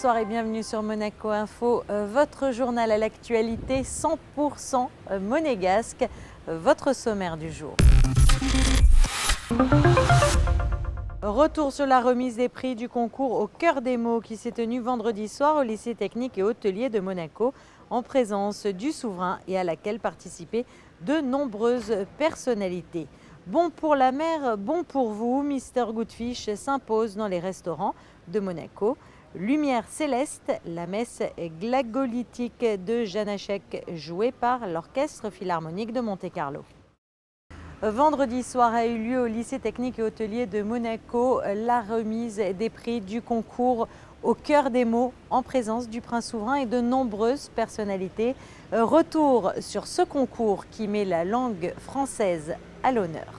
bonsoir et bienvenue sur Monaco Info, votre journal à l'actualité 100% monégasque, votre sommaire du jour. Retour sur la remise des prix du concours au cœur des mots qui s'est tenu vendredi soir au lycée technique et hôtelier de Monaco en présence du souverain et à laquelle participaient de nombreuses personnalités. Bon pour la mer, bon pour vous, Mr Goodfish s'impose dans les restaurants de Monaco. Lumière céleste, la messe glagolitique de Janacek jouée par l'Orchestre Philharmonique de Monte-Carlo. Vendredi soir a eu lieu au lycée technique et hôtelier de Monaco la remise des prix du concours au cœur des mots en présence du prince souverain et de nombreuses personnalités. Retour sur ce concours qui met la langue française à l'honneur.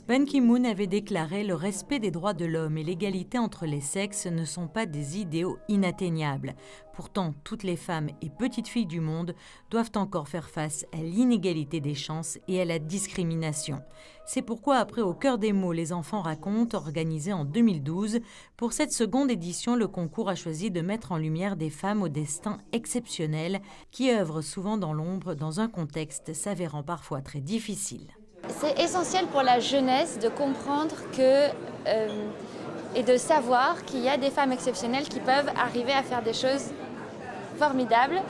Ban Ki-moon avait déclaré « Le respect des droits de l'homme et l'égalité entre les sexes ne sont pas des idéaux inatteignables. Pourtant, toutes les femmes et petites filles du monde doivent encore faire face à l'inégalité des chances et à la discrimination. C'est pourquoi, après Au cœur des mots, les enfants racontent, organisé en 2012, pour cette seconde édition, le concours a choisi de mettre en lumière des femmes au destin exceptionnel qui œuvrent souvent dans l'ombre dans un contexte s'avérant parfois très difficile. » C'est essentiel pour la jeunesse de comprendre et de savoir qu'il y a des femmes exceptionnelles qui peuvent arriver à faire des choses formidables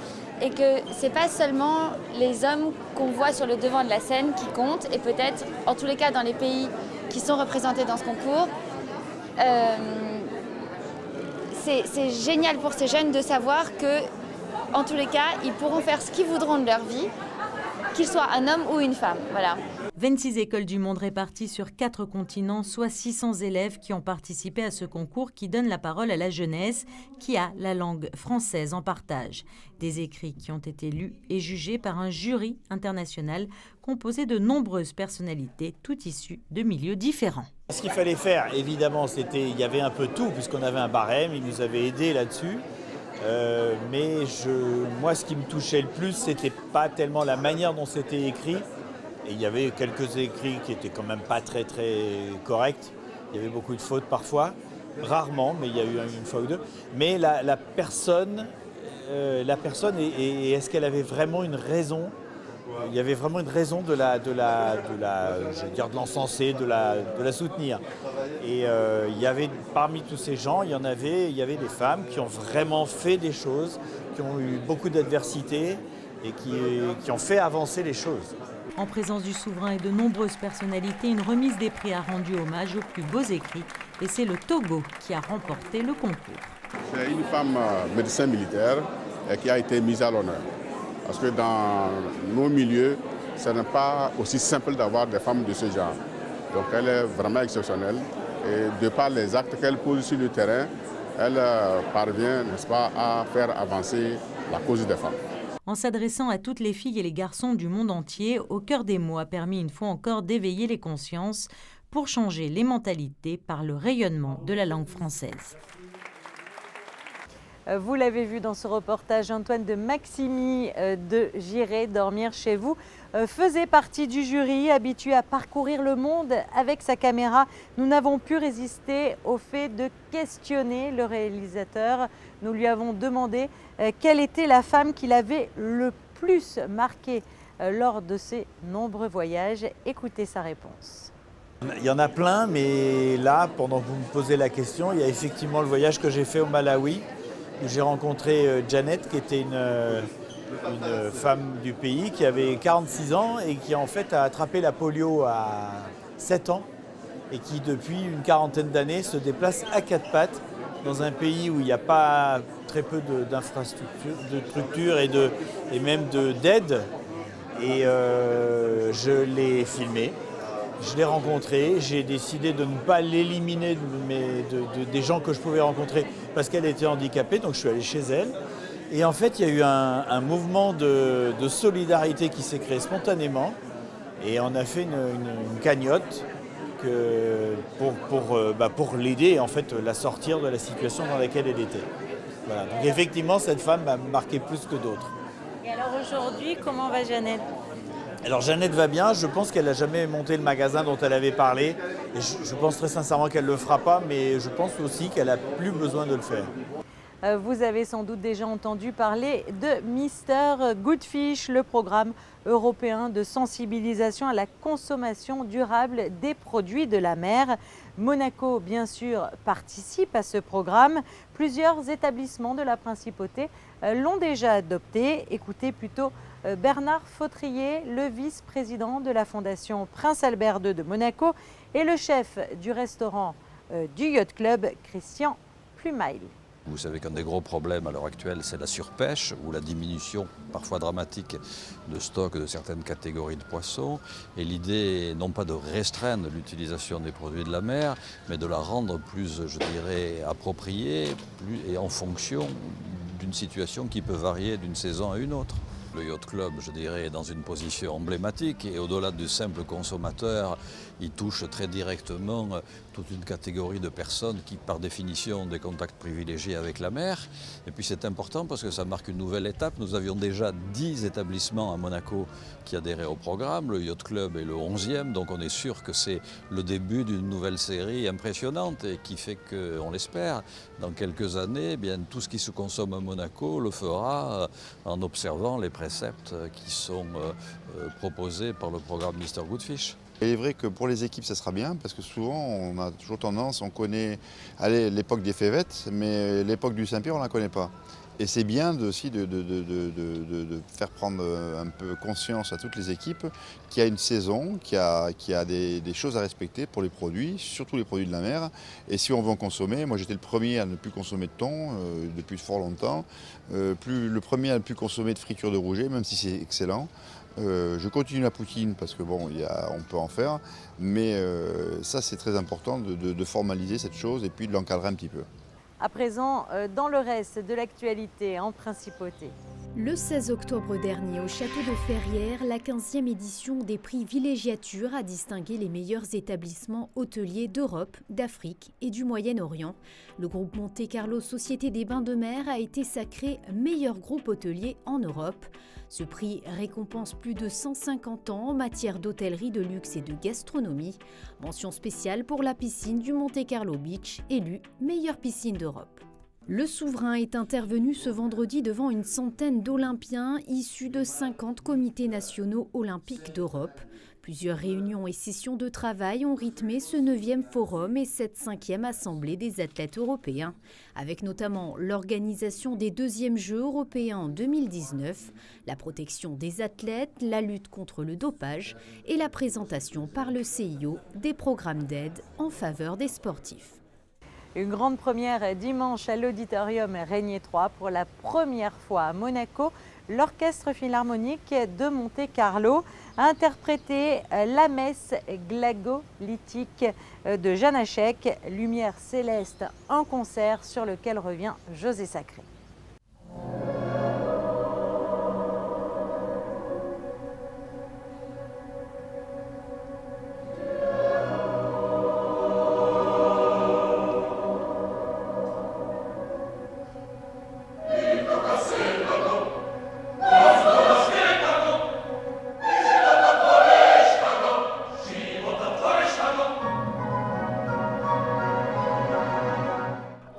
et que ce n'est pas seulement les hommes qu'on voit sur le devant de la scène qui comptent et peut-être, en tous les cas dans les pays qui sont représentés dans ce concours, c'est génial pour ces jeunes de savoir que, en tous les cas, ils pourront faire ce qu'ils voudront de leur vie, qu'ils soient un homme ou une femme. Voilà. 26 écoles du monde réparties sur 4 continents, soit 600 élèves qui ont participé à ce concours qui donne la parole à la jeunesse qui a la langue française en partage. Des écrits qui ont été lus et jugés par un jury international composé de nombreuses personnalités, toutes issues de milieux différents. Ce qu'il fallait faire, évidemment, il y avait un peu tout puisqu'on avait un barème, ils nous avaient aidés là-dessus. Mais moi, ce qui me touchait le plus, c'était pas tellement la manière dont c'était écrit. Et il y avait quelques écrits qui étaient quand même pas très corrects. Il y avait beaucoup de fautes parfois, rarement, mais il y a eu une fois ou deux. Mais la personne, et est-ce qu'elle avait vraiment une raison? Il y avait vraiment une raison de l'encenser, de la soutenir. Et il y avait parmi tous ces gens, il y avait des femmes qui ont vraiment fait des choses, qui ont eu beaucoup d'adversité et qui ont fait avancer les choses. En présence du souverain et de nombreuses personnalités, une remise des prix a rendu hommage aux plus beaux écrits. Et c'est le Togo qui a remporté le concours. C'est une femme médecin militaire qui a été mise à l'honneur. Parce que dans nos milieux, ce n'est pas aussi simple d'avoir des femmes de ce genre. Donc elle est vraiment exceptionnelle. Et de par les actes qu'elle pose sur le terrain, elle parvient, n'est-ce pas, à faire avancer la cause des femmes. En s'adressant à toutes les filles et les garçons du monde entier, Au cœur des mots a permis une fois encore d'éveiller les consciences pour changer les mentalités par le rayonnement de la langue française. Vous l'avez vu dans ce reportage, Antoine de Maximi de J'irai dormir chez vous faisait partie du jury, habitué à parcourir le monde avec sa caméra. Nous n'avons pu résister au fait de questionner le réalisateur. Nous lui avons demandé quelle était la femme qui l'avait le plus marqué lors de ses nombreux voyages. Écoutez sa réponse. Il y en a plein, mais là, pendant que vous me posez la question, il y a effectivement le voyage que j'ai fait au Malawi. J'ai rencontré Janet, qui était une femme du pays, qui avait 46 ans et qui en fait a attrapé la polio à 7 ans et qui depuis une quarantaine d'années se déplace à 4 pattes dans un pays où il n'y a pas très peu d'infrastructures, de structures et même d'aide. Et je l'ai filmé. Je l'ai rencontrée, j'ai décidé de ne pas l'éliminer des gens que je pouvais rencontrer parce qu'elle était handicapée, donc je suis allé chez elle. Et en fait, il y a eu un mouvement de solidarité qui s'est créé spontanément et on a fait une cagnotte pour l'aider et en fait la sortir de la situation dans laquelle elle était. Voilà. Donc effectivement, cette femme m'a marqué plus que d'autres. Et alors aujourd'hui, comment va Jeannette ? Alors Jeannette va bien, je pense qu'elle n'a jamais monté le magasin dont elle avait parlé. Et je pense très sincèrement qu'elle ne le fera pas, mais je pense aussi qu'elle n'a plus besoin de le faire. Vous avez sans doute déjà entendu parler de Mr Goodfish, le programme européen de sensibilisation à la consommation durable des produits de la mer. Monaco, bien sûr, participe à ce programme. Plusieurs établissements de la principauté l'ont déjà adopté. Écoutez plutôt Bernard Fautrier, le vice-président de la Fondation Prince Albert II de Monaco et le chef du restaurant du Yacht Club, Christian Plumail. Vous savez qu'un des gros problèmes à l'heure actuelle, c'est la surpêche ou la diminution parfois dramatique de stock de certaines catégories de poissons. Et l'idée est non pas de restreindre l'utilisation des produits de la mer, mais de la rendre plus, je dirais, appropriée et en fonction d'une situation qui peut varier d'une saison à une autre. Le Yacht Club, je dirais, est dans une position emblématique et au-delà du simple consommateur, il touche très directement toute une catégorie de personnes qui, par définition, ont des contacts privilégiés avec la mer. Et puis c'est important parce que ça marque une nouvelle étape. Nous avions déjà 10 établissements à Monaco qui adhéraient au programme. Le Yacht Club est le 11e, donc on est sûr que c'est le début d'une nouvelle série impressionnante et qui fait qu'on l'espère, dans quelques années, eh bien, tout ce qui se consomme à Monaco le fera en observant les préceptes qui sont proposés par le programme Mr Goodfish. Il est vrai que pour les équipes, ça sera bien, parce que souvent, on a toujours tendance, on connaît l'époque des févettes, mais l'époque du Saint-Pierre, on ne la connaît pas. Et c'est bien aussi de faire prendre un peu conscience à toutes les équipes qu'il y a une saison, qu'il y a des choses à respecter pour les produits, surtout les produits de la mer. Et si on veut en consommer, moi j'étais le premier à ne plus consommer de thon depuis fort longtemps, le premier à ne plus consommer de friture de rouget, même si c'est excellent. Je continue la poutine parce que bon, on peut en faire, mais ça c'est très important de formaliser cette chose et puis de l'encadrer un petit peu. À présent, dans le reste de l'actualité en principauté. Le 16 octobre dernier, au château de Ferrières, la 15e édition des prix Villégiature a distingué les meilleurs établissements hôteliers d'Europe, d'Afrique et du Moyen-Orient. Le groupe Monte Carlo Société des Bains de Mer a été sacré meilleur groupe hôtelier en Europe. Ce prix récompense plus de 150 ans en matière d'hôtellerie de luxe et de gastronomie. Mention spéciale pour la piscine du Monte Carlo Beach, élue meilleure piscine d'Europe. Le souverain est intervenu ce vendredi devant une centaine d'Olympiens issus de 50 comités nationaux olympiques d'Europe. Plusieurs réunions et sessions de travail ont rythmé ce 9e forum et cette 5e assemblée des athlètes européens, avec notamment l'organisation des 2e Jeux européens en 2019, la protection des athlètes, la lutte contre le dopage et la présentation par le CIO des programmes d'aide en faveur des sportifs. Une grande première dimanche à l'auditorium Régnier 3 pour la première fois à Monaco. L'Orchestre Philharmonique de Monte Carlo a interprété la messe glagolitique de Janáček, Lumière céleste en concert sur lequel revient José Sacré.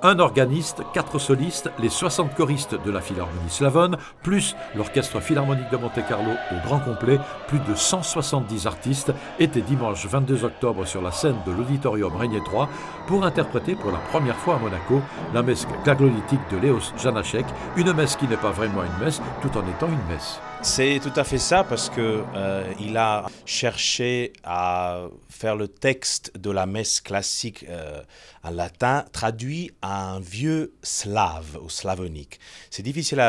Un organiste, 4 solistes, les 60 choristes de la Philharmonie slavonne, plus l'Orchestre Philharmonique de Monte Carlo au grand complet, plus de 170 artistes étaient dimanche 22 octobre sur la scène de l'auditorium Régnier 3 pour interpréter pour la première fois à Monaco la messe glagolitique de Léos Janáček, une messe qui n'est pas vraiment une messe tout en étant une messe. C'est tout à fait ça parce qu'il a cherché à faire le texte de la messe classique en latin traduit à un vieux slave ou slavonique. C'est difficile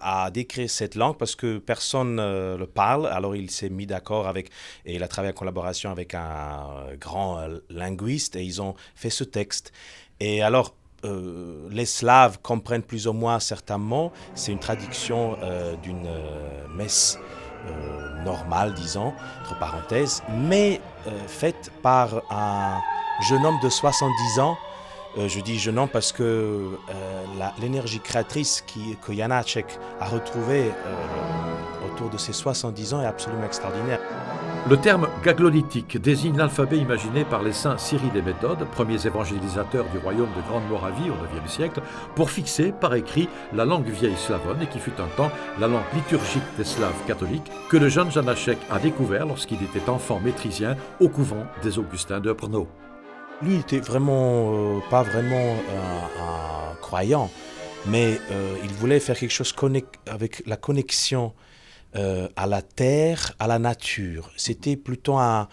à décrire cette langue parce que personne ne le parle. Alors il s'est mis d'accord et il a travaillé en collaboration avec un grand linguiste et ils ont fait ce texte. Et alors les Slaves comprennent plus ou moins certains mots. C'est une traduction d'une messe normale, disons, entre parenthèses, mais faite par un jeune homme de 70 ans Je dis gênant parce que l'énergie créatrice que Janáček a retrouvée autour de ses 70 ans est absolument extraordinaire. Le terme gaglolitique désigne l'alphabet imaginé par les saints Cyril et Méthode, premiers évangélisateurs du royaume de Grande-Moravie au IXe siècle, pour fixer par écrit la langue vieille slavonne et qui fut un temps la langue liturgique des Slaves catholiques que le jeune Janáček a découvert lorsqu'il était enfant métrisien au couvent des Augustins de Brno. Lui, il n'était vraiment pas vraiment un croyant, mais il voulait faire quelque chose avec la connexion à la terre, à la nature. C'était plutôt un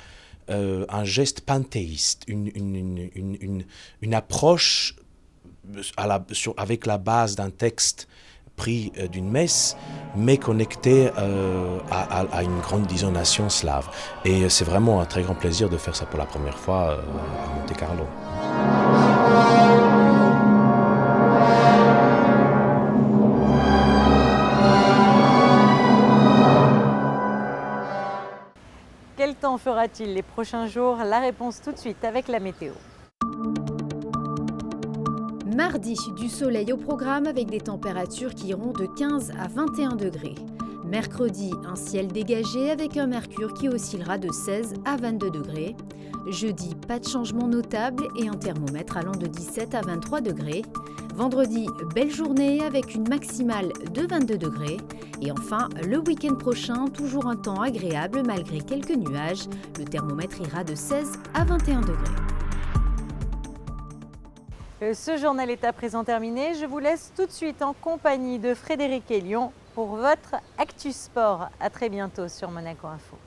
geste panthéiste, une approche avec la base d'un texte pris d'une messe, mais connecté à une grande, disons, nation slave. Et c'est vraiment un très grand plaisir de faire ça pour la première fois à Monte-Carlo. Quel temps fera-t-il les prochains jours? La réponse tout de suite avec la météo. Mardi, du soleil au programme avec des températures qui iront de 15 à 21 degrés. Mercredi, un ciel dégagé avec un mercure qui oscillera de 16 à 22 degrés. Jeudi, pas de changement notable et un thermomètre allant de 17 à 23 degrés. Vendredi, belle journée avec une maximale de 22 degrés. Et enfin, le week-end prochain, toujours un temps agréable malgré quelques nuages. Le thermomètre ira de 16 à 21 degrés. Ce journal est à présent terminé. Je vous laisse tout de suite en compagnie de Frédéric Hélion pour votre Actu Sport. À très bientôt sur Monaco Info.